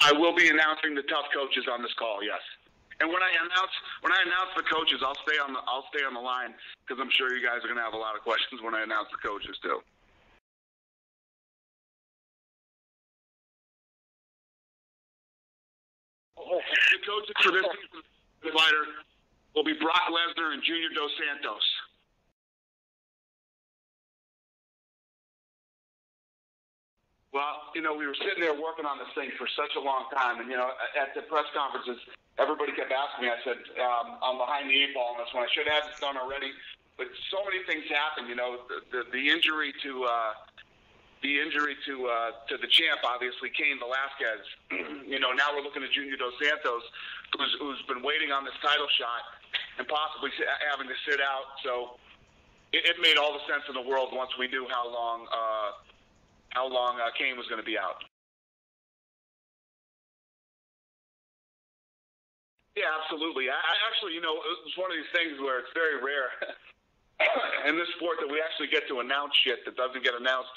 I will be announcing the tough coaches on this call. Yes. And when I announce the coaches, I'll stay on the line because I'm sure you guys are going to have a lot of questions when I announce the coaches too. The coaches for this season fighter will be Brock Lesnar and Junior Dos Santos. Well, we were sitting there working on this thing for such a long time, and at the press conferences, everybody kept asking me. I said, I'm behind the eight ball on this one. I should have this done already, but so many things happened. The injury to the champ, obviously, Cain Velasquez. Now we're looking at Junior Dos Santos, who's been waiting on this title shot and possibly having to sit out. So it made all the sense in the world once we knew how long Cain was going to be out. Yeah, absolutely. I actually, it's one of these things where it's very rare in this sport that we actually get to announce shit that doesn't get announced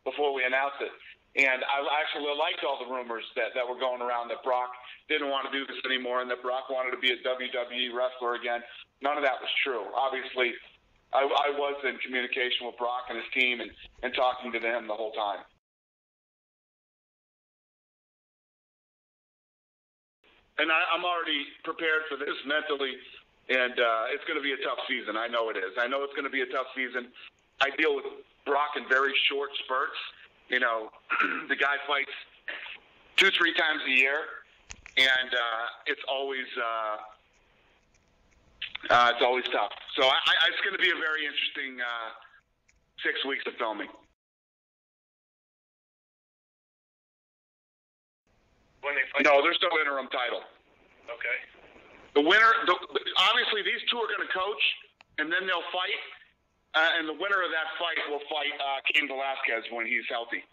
before we announce it. And I actually liked all the rumors that were going around that Brock didn't want to do this anymore and that Brock wanted to be a WWE wrestler again. None of that was true. Obviously, I was in communication with Brock and his team and talking to them the whole time. And I'm already prepared for this mentally, and it's going to be a tough season. I know it is. I know it's going to be a tough season. I deal with Brock in very short spurts. The guy fights 2-3 times a year, and it's always tough. So it's going to be a very interesting 6 weeks of filming. When they fight? No, there's no interim title. Okay. The winner, obviously, these two are going to coach, and then they'll fight. And the winner of that fight will fight Cain Velasquez when he's healthy.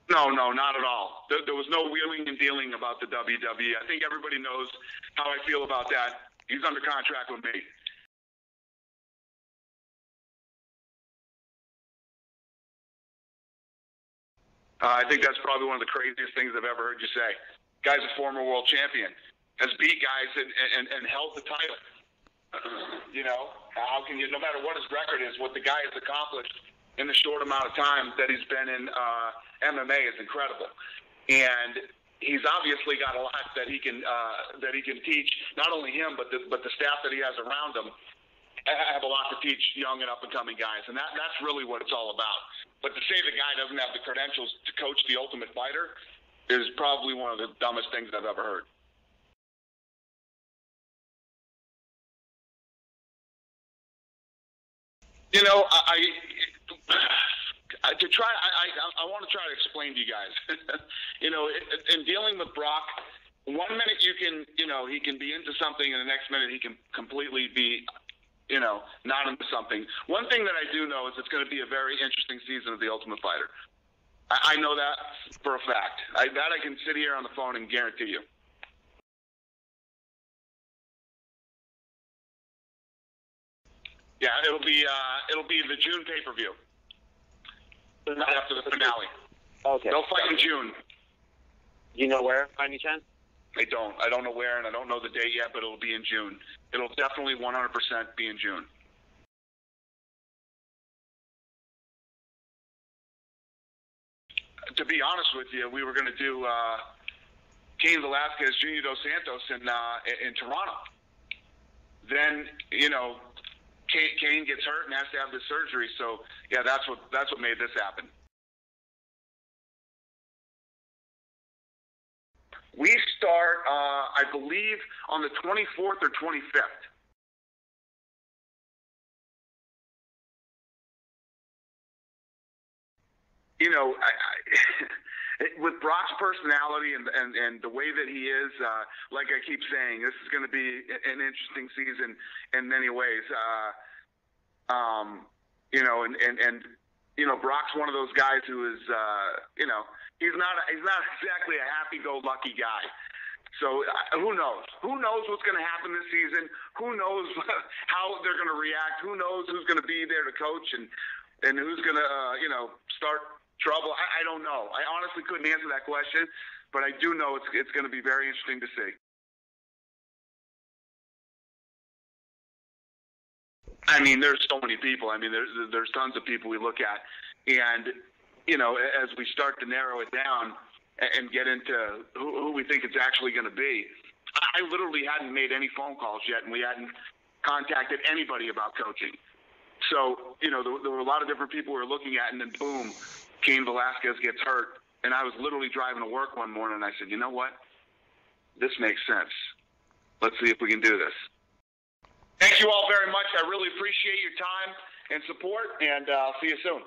No, not at all. There was no wheeling and dealing about the WWE. I think everybody knows how I feel about that. He's under contract with me. I think that's probably one of the craziest things I've ever heard you say. Guy's a former world champion, has beat guys and held the title. How can you, no matter what his record is, what the guy has accomplished in the short amount of time that he's been in MMA is incredible. And he's obviously got a lot that he can teach, not only him, but the staff that he has around him have a lot to teach young and up-and-coming guys. And that's really what it's all about. But to say the guy doesn't have the credentials to coach the Ultimate Fighter is probably one of the dumbest things I've ever heard. I want to try to explain to you guys. In dealing with Brock, 1 minute he can be into something, and the next minute he can completely be not into something. One thing that I do know is it's going to be a very interesting season of The Ultimate Fighter. I know that for a fact. I can sit here on the phone and guarantee you. Yeah, it'll be the June pay-per-view. After the finale. Okay. They'll fight in June. Do you know where, by any chance? I don't know where, and I don't know the date yet, but it'll be in June. It'll definitely 100% be in June. To be honest with you, we were going to do Cain Velasquez, Junior Dos Santos in Toronto. Then, Cain gets hurt and has to have the surgery. So, yeah, that's what made this happen. We start, I believe, on the 24th or 25th. With Brock's personality and the way that he is, like I keep saying, this is going to be an interesting season in many ways. Brock's one of those guys who is, he's not exactly a happy-go-lucky guy. So who knows? Who knows what's going to happen this season? Who knows how they're going to react? Who knows who's going to be there to coach? And and who's going to, start trouble. I don't know. I honestly couldn't answer that question, but I do know it's going to be very interesting to see. I mean, there's so many people. I mean, there's tons of people we look at, and as we start to narrow it down and get into who we think it's actually going to be, I literally hadn't made any phone calls yet, and we hadn't contacted anybody about coaching. So, there were a lot of different people we were looking at, and then boom, Cain Velasquez gets hurt. And I was literally driving to work one morning, and I said, you know what? This makes sense. Let's see if we can do this. Thank you all very much. I really appreciate your time and support, and I'll see you soon.